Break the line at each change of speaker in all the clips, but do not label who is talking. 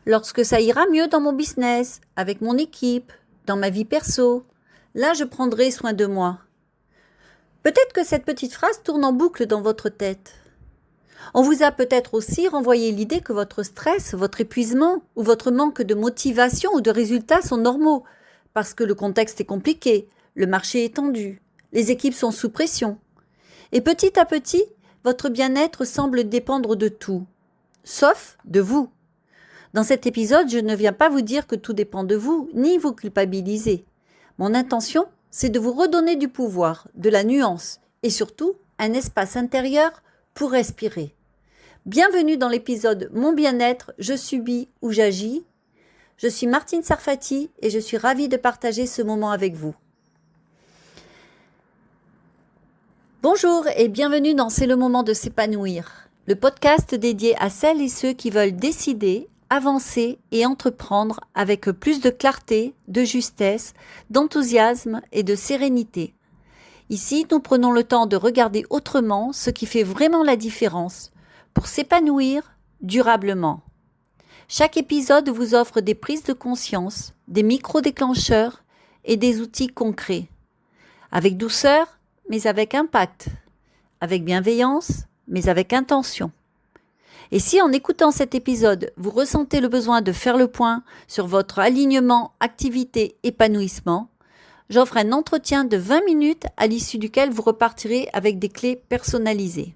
Lorsque ça ira mieux dans mon business, avec mon équipe, dans ma vie perso, là je prendrai soin de moi. Peut-être que cette petite phrase tourne en boucle dans votre tête. On vous a peut-être aussi renvoyé l'idée que votre stress, votre épuisement ou votre manque de motivation ou de résultats sont normaux, parce que le contexte est compliqué, le marché est tendu, les équipes sont sous pression. Et petit à petit, votre bien-être semble dépendre de tout, sauf de vous. Dans cet épisode, je ne viens pas vous dire que tout dépend de vous, ni vous culpabiliser. Mon intention, c'est de vous redonner du pouvoir, de la nuance et surtout un espace intérieur pour respirer. Bienvenue dans l'épisode Mon bien-être, je subis ou j'agis. Je suis Martine Sarfati et je suis ravie de partager ce moment avec vous. Bonjour et bienvenue dans C'est le moment de s'épanouir, le podcast dédié à celles et ceux qui veulent décider, avancer et entreprendre avec plus de clarté, de justesse, d'enthousiasme et de sérénité. Ici, nous prenons le temps de regarder autrement ce qui fait vraiment la différence pour s'épanouir durablement. Chaque épisode vous offre des prises de conscience, des micro-déclencheurs et des outils concrets. Avec douceur, mais avec impact. Avec bienveillance, mais avec intention. Et si en écoutant cet épisode, vous ressentez le besoin de faire le point sur votre alignement, activité, épanouissement, j'offre un entretien de 20 minutes à l'issue duquel vous repartirez avec des clés personnalisées.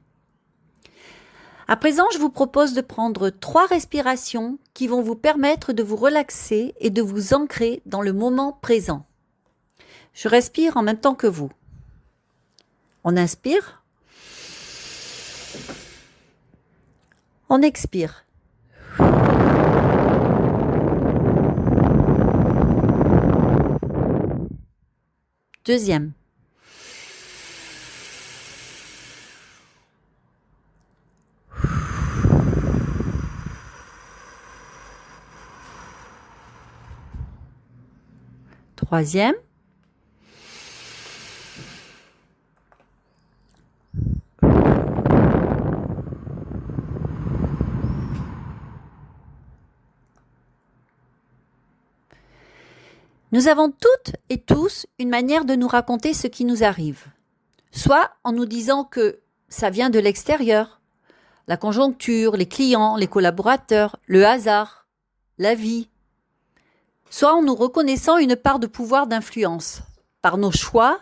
À présent, je vous propose de prendre 3 respirations qui vont vous permettre de vous relaxer et de vous ancrer dans le moment présent. Je respire en même temps que vous. On inspire. On expire. Deuxième. Troisième. Nous avons toutes et tous une manière de nous raconter ce qui nous arrive. Soit en nous disant que ça vient de l'extérieur, la conjoncture, les clients, les collaborateurs, le hasard, la vie. Soit en nous reconnaissant une part de pouvoir d'influence, par nos choix,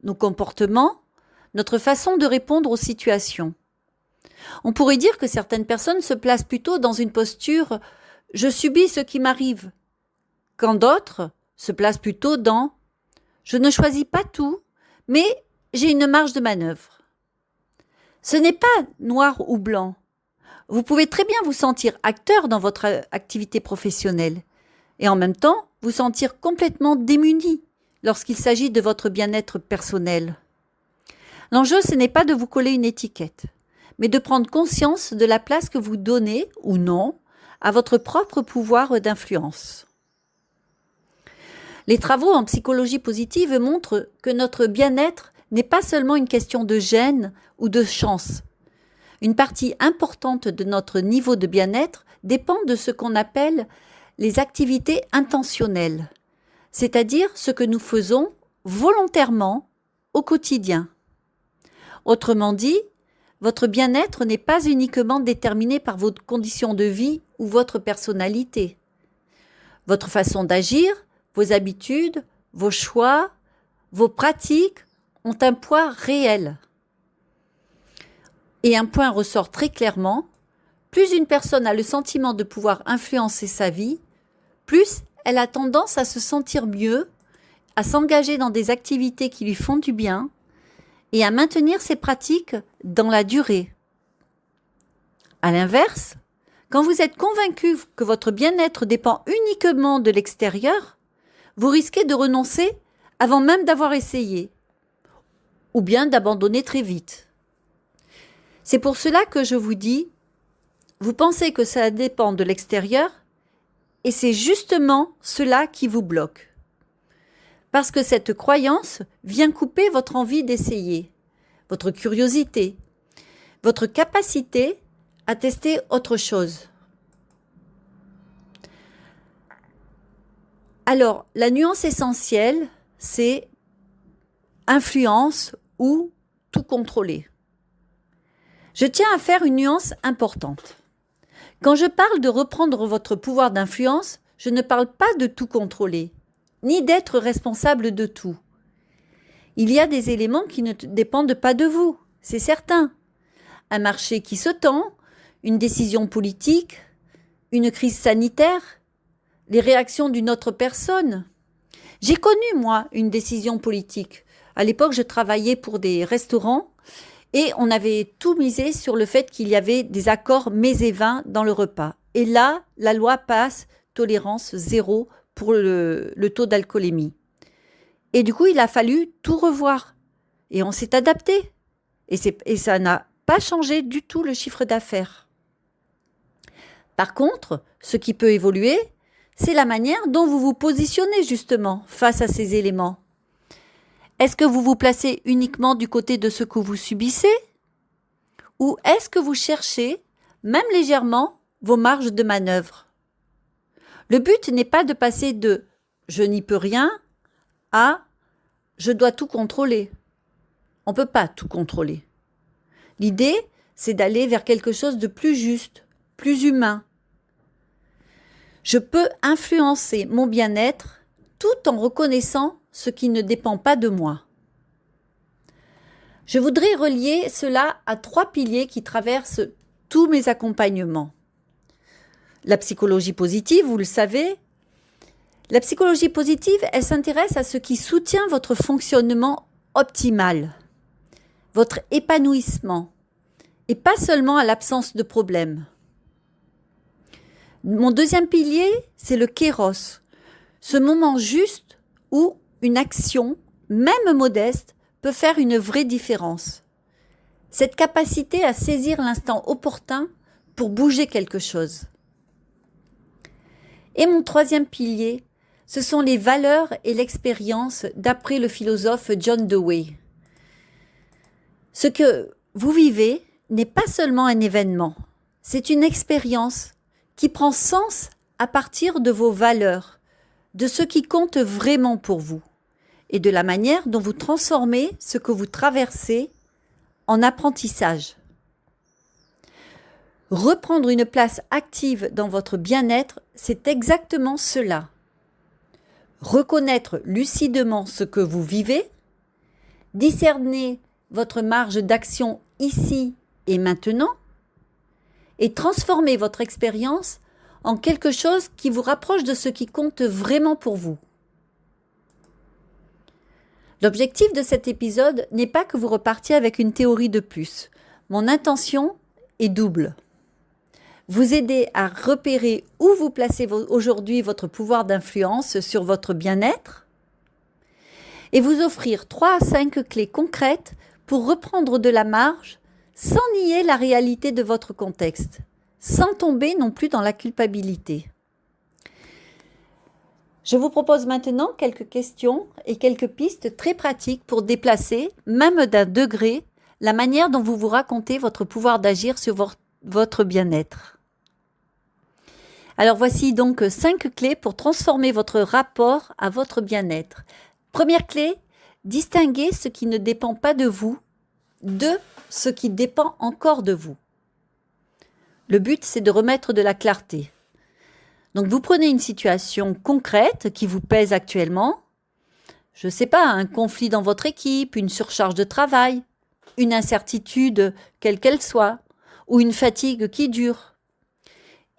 nos comportements, notre façon de répondre aux situations. On pourrait dire que certaines personnes se placent plutôt dans une posture « je subis ce qui m'arrive », quand d'autres se placent plutôt dans « je ne choisis pas tout, mais j'ai une marge de manœuvre ». Ce n'est pas noir ou blanc. Vous pouvez très bien vous sentir acteur dans votre activité professionnelle et en même temps vous sentir complètement démuni lorsqu'il s'agit de votre bien-être personnel. L'enjeu, ce n'est pas de vous coller une étiquette, mais de prendre conscience de la place que vous donnez, ou non, à votre propre pouvoir d'influence. Les travaux en psychologie positive montrent que notre bien-être n'est pas seulement une question de gène ou de chance. Une partie importante de notre niveau de bien-être dépend de ce qu'on appelle les activités intentionnelles, c'est-à-dire ce que nous faisons volontairement au quotidien. Autrement dit, votre bien-être n'est pas uniquement déterminé par vos conditions de vie ou votre personnalité. Votre façon d'agir, vos habitudes, vos choix, vos pratiques ont un poids réel. Et un point ressort très clairement, plus une personne a le sentiment de pouvoir influencer sa vie, plus elle a tendance à se sentir mieux, à s'engager dans des activités qui lui font du bien et à maintenir ses pratiques dans la durée. À l'inverse, quand vous êtes convaincu que votre bien-être dépend uniquement de l'extérieur, vous risquez de renoncer avant même d'avoir essayé, ou bien d'abandonner très vite. C'est pour cela que je vous dis, vous pensez que ça dépend de l'extérieur, et c'est justement cela qui vous bloque. Parce que cette croyance vient couper votre envie d'essayer, votre curiosité, votre capacité à tester autre chose. Alors, la nuance essentielle, c'est influence ou tout contrôler. Je tiens à faire une nuance importante. Quand je parle de reprendre votre pouvoir d'influence, je ne parle pas de tout contrôler, ni d'être responsable de tout. Il y a des éléments qui ne dépendent pas de vous, c'est certain. Un marché qui se tend, une décision politique, une crise sanitaire, les réactions d'une autre personne. J'ai connu, moi, une décision politique. À l'époque, je travaillais pour des restaurants et on avait tout misé sur le fait qu'il y avait des accords mets et vins dans le repas. Et là, la loi passe, tolérance zéro pour le taux d'alcoolémie. Et du coup, il a fallu tout revoir. Et on s'est adapté. Et ça n'a pas changé du tout le chiffre d'affaires. Par contre, ce qui peut évoluer, c'est la manière dont vous vous positionnez justement face à ces éléments. Est-ce que vous vous placez uniquement du côté de ce que vous subissez? Ou est-ce que vous cherchez, même légèrement, vos marges de manœuvre? Le but n'est pas de passer de « je n'y peux rien » à « je dois tout contrôler ». On ne peut pas tout contrôler. L'idée, c'est d'aller vers quelque chose de plus juste, plus humain. Je peux influencer mon bien-être tout en reconnaissant ce qui ne dépend pas de moi. Je voudrais relier cela à 3 piliers qui traversent tous mes accompagnements. La psychologie positive, vous le savez. La psychologie positive, elle s'intéresse à ce qui soutient votre fonctionnement optimal, votre épanouissement, et pas seulement à l'absence de problèmes. Mon deuxième pilier, c'est le kéros, ce moment juste où une action, même modeste, peut faire une vraie différence. Cette capacité à saisir l'instant opportun pour bouger quelque chose. Et mon troisième pilier, ce sont les valeurs et l'expérience d'après le philosophe John Dewey. Ce que vous vivez n'est pas seulement un événement, c'est une expérience qui prend sens à partir de vos valeurs, de ce qui compte vraiment pour vous et de la manière dont vous transformez ce que vous traversez en apprentissage. Reprendre une place active dans votre bien-être, c'est exactement cela. Reconnaître lucidement ce que vous vivez, discerner votre marge d'action ici et maintenant, et transformer votre expérience en quelque chose qui vous rapproche de ce qui compte vraiment pour vous. L'objectif de cet épisode n'est pas que vous repartiez avec une théorie de plus. Mon intention est double. Vous aider à repérer où vous placez aujourd'hui votre pouvoir d'influence sur votre bien-être et vous offrir 3 à 5 clés concrètes pour reprendre de la marge sans nier la réalité de votre contexte, sans tomber non plus dans la culpabilité. Je vous propose maintenant quelques questions et quelques pistes très pratiques pour déplacer, même d'un degré, la manière dont vous vous racontez votre pouvoir d'agir sur votre bien-être. Alors voici donc 5 clés pour transformer votre rapport à votre bien-être. Première clé, distinguer ce qui ne dépend pas de vous de ce qui dépend encore de vous. Le but, c'est de remettre de la clarté. Donc vous prenez une situation concrète qui vous pèse actuellement, je ne sais pas, un conflit dans votre équipe, une surcharge de travail, une incertitude quelle qu'elle soit, ou une fatigue qui dure.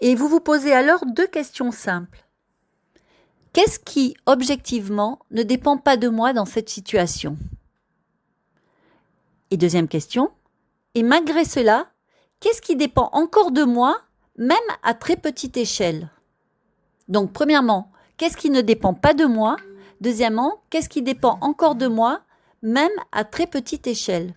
Et vous vous posez alors 2 questions simples. Qu'est-ce qui, objectivement, ne dépend pas de moi dans cette situation? Et deuxième question, et malgré cela, qu'est-ce qui dépend encore de moi, même à très petite échelle? Donc, premièrement, qu'est-ce qui ne dépend pas de moi? Deuxièmement, qu'est-ce qui dépend encore de moi, même à très petite échelle?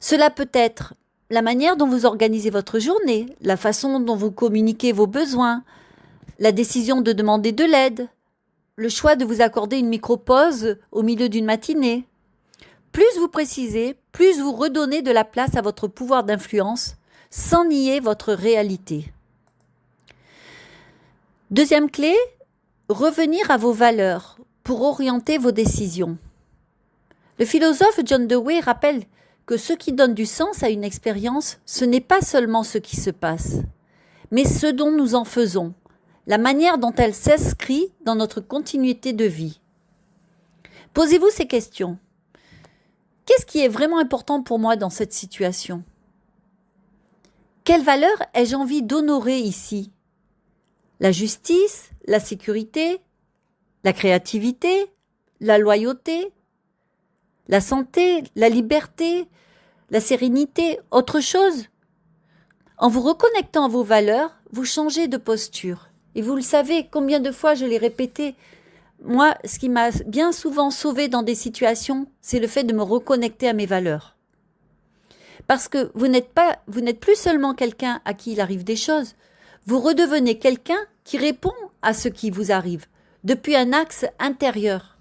Cela peut être la manière dont vous organisez votre journée, la façon dont vous communiquez vos besoins, la décision de demander de l'aide, le choix de vous accorder une micro-pause au milieu d'une matinée. Plus vous précisez, plus vous redonnez de la place à votre pouvoir d'influence, sans nier votre réalité. Deuxième clé, revenir à vos valeurs pour orienter vos décisions. Le philosophe John Dewey rappelle que ce qui donne du sens à une expérience, ce n'est pas seulement ce qui se passe, mais ce dont nous en faisons, la manière dont elle s'inscrit dans notre continuité de vie. Posez-vous ces questions. Qu'est-ce qui est vraiment important pour moi dans cette situation ? Quelle valeur ai-je envie d'honorer ici ? La justice, la sécurité, la créativité, la loyauté, la santé, la liberté, la sérénité, autre chose ? En vous reconnectant à vos valeurs, vous changez de posture. Et vous le savez, combien de fois je l'ai répété, moi, ce qui m'a bien souvent sauvé dans des situations, c'est le fait de me reconnecter à mes valeurs. Parce que vous n'êtes plus seulement quelqu'un à qui il arrive des choses, vous redevenez quelqu'un qui répond à ce qui vous arrive, depuis un axe intérieur.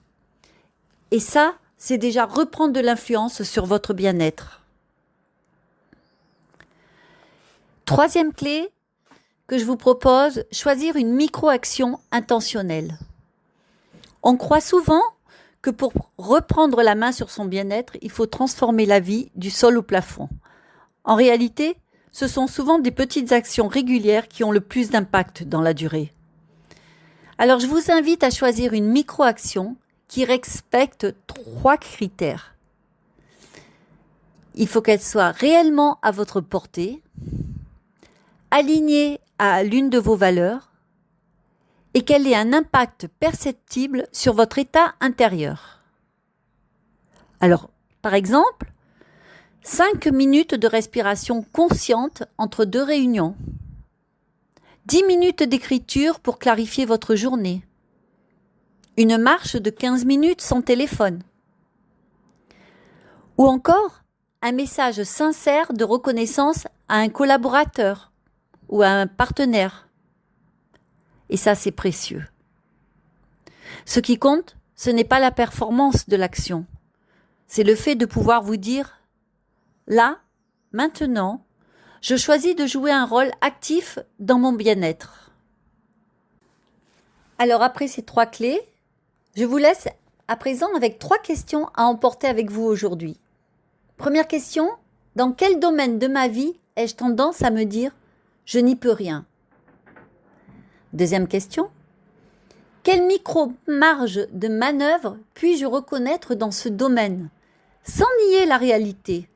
Et ça, c'est déjà reprendre de l'influence sur votre bien-être. Troisième clé que je vous propose, choisir une micro-action intentionnelle. On croit souvent que pour reprendre la main sur son bien-être, il faut transformer la vie du sol au plafond. En réalité, ce sont souvent des petites actions régulières qui ont le plus d'impact dans la durée. Alors je vous invite à choisir une micro-action qui respecte 3 critères. Il faut qu'elle soit réellement à votre portée, alignée à l'une de vos valeurs et qu'elle ait un impact perceptible sur votre état intérieur. Alors, par exemple, 5 minutes de respiration consciente entre 2 réunions, 10 minutes d'écriture pour clarifier votre journée, une marche de 15 minutes sans téléphone, ou encore un message sincère de reconnaissance à un collaborateur ou à un partenaire. Et ça, c'est précieux. Ce qui compte, ce n'est pas la performance de l'action, c'est le fait de pouvoir vous dire « Là, maintenant, je choisis de jouer un rôle actif dans mon bien-être. » Alors après ces 3 clés, je vous laisse à présent avec 3 questions à emporter avec vous aujourd'hui. Première question, dans quel domaine de ma vie ai-je tendance à me dire « je n'y peux rien » ? Deuxième question, quelle micro-marge de manœuvre puis-je reconnaître dans ce domaine, sans nier la réalité ?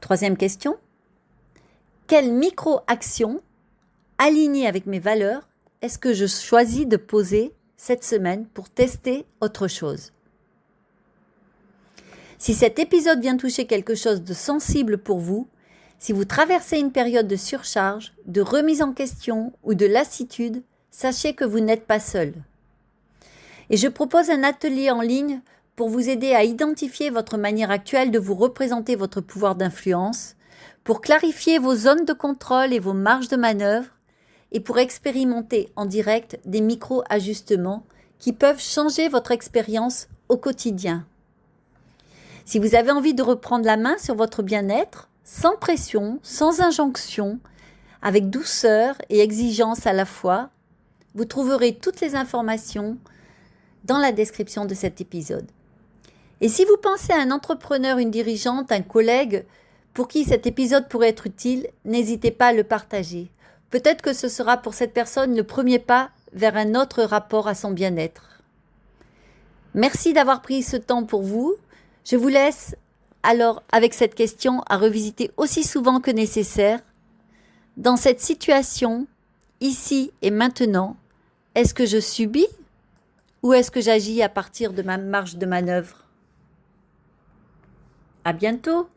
Troisième question, quelle micro-action, alignée avec mes valeurs, est-ce que je choisis de poser cette semaine pour tester autre chose ? Si cet épisode vient toucher quelque chose de sensible pour vous, si vous traversez une période de surcharge, de remise en question ou de lassitude, sachez que vous n'êtes pas seul. Et je propose un atelier en ligne pour vous aider à identifier votre manière actuelle de vous représenter votre pouvoir d'influence, pour clarifier vos zones de contrôle et vos marges de manœuvre, et pour expérimenter en direct des micro-ajustements qui peuvent changer votre expérience au quotidien. Si vous avez envie de reprendre la main sur votre bien-être, sans pression, sans injonction, avec douceur et exigence à la fois, vous trouverez toutes les informations dans la description de cet épisode. Et si vous pensez à un entrepreneur, une dirigeante, un collègue pour qui cet épisode pourrait être utile, n'hésitez pas à le partager. Peut-être que ce sera pour cette personne le premier pas vers un autre rapport à son bien-être. Merci d'avoir pris ce temps pour vous. Je vous laisse alors avec cette question à revisiter aussi souvent que nécessaire. Dans cette situation, ici et maintenant, est-ce que je subis ou est-ce que j'agis à partir de ma marge de manœuvre ? À bientôt!